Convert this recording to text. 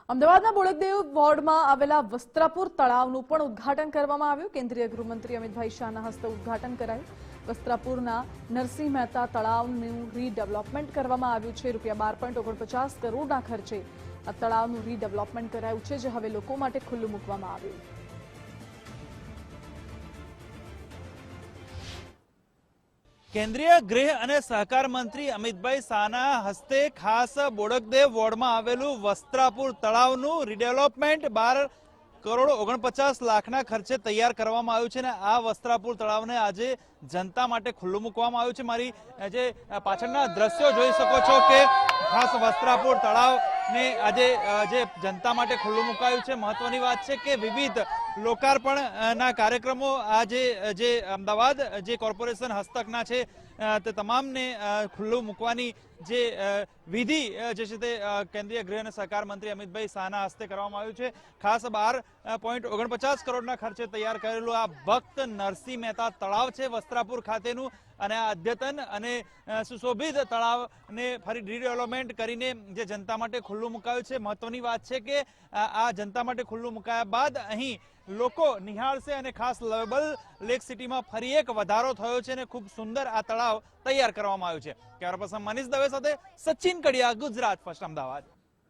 અમદાવાદના બોડકદેવ વોર્ડમાં આવેલા વસ્ત્રાપુર તળાવનું પણ ઉદ્ઘાટન કરવામાં આવ્યું। કેન્દ્રીય ગૃહમંત્રી અમિતભાઈ શાહના હસ્તે ઉદ્ઘાટન કરાયું। વસ્ત્રાપુરના નરસિંહ મહેતા તળાવનું રીડેવલપમેન્ટ કરવામાં આવ્યું છે। ₹12.49 કરોડના ખર્ચે આ તળાવનું રીડેવલપમેન્ટ કરાયું છે, જે હવે લોકો માટે ખુલ્લું મૂકવામાં આવ્યું। કેન્દ્રીય ગૃહ અને સહકાર મંત્રી અમિતભાઈ શાહના હસ્તે ખાસ બોડકદેવ વોર્ડમાં આવેલું વસ્ત્રાપુર તળાવનું રીડેવલપમેન્ટ 12.49 લાખના ખર્ચે તૈયાર કરવામાં આવ્યું છે અને આ વસ્ત્રાપુર તળાવને આજે જનતા માટે ખુલ્લું મૂકવામાં આવ્યું છે। મારી જે પાછળના દ્રશ્યો જોઈ શકો છો કે ખાસ વસ્ત્રાપુર તળાવને આજે જે જનતા માટે ખુલ્લું મુકાયું છે। મહત્વની વાત છે કે વિવિધ લોકાર્પણના કાર્યક્રમો આજે જે અમદાવાદ જે કોર્પોરેશન હસ્તકના છે તે તમામને ખુલ્લું મૂકવાની જે વિધિ જે છે તે કેન્દ્રીય ગૃહ અને સહકાર મંત્રી અમિતભાઈ શાહના હસ્તે કરવામાં આવ્યું છે। ખાસ 12.49 કરોડના ખર્ચે તૈયાર કરેલું આ ભક્ત નરસિંહ મહેતા તળાવ છે વસ્ત્રાપુર ખાતેનું અને આ અદ્યતન અને સુશોભિત તળાવને ફરી રીડેવલપમેન્ટ કરીને જે જનતા માટે ખુલ્લું મુકાયું છે। મહત્વની વાત છે કે આ જનતા માટે ખુલ્લું મુકાયા બાદ અહીં લોકો નિહાળશે અને ખાસ લવેબલ લેક સિટીમાં ફરી એક વધારો થયો છે અને ખૂબ સુંદર આ તળાવ તૈયાર કરવામાં આવ્યું છે। કેમેરા પર્સન મનીષ દવે સાથે સચિન કડિયા, ગુજરાત ફર્સ્ટ, અમદાવાદ।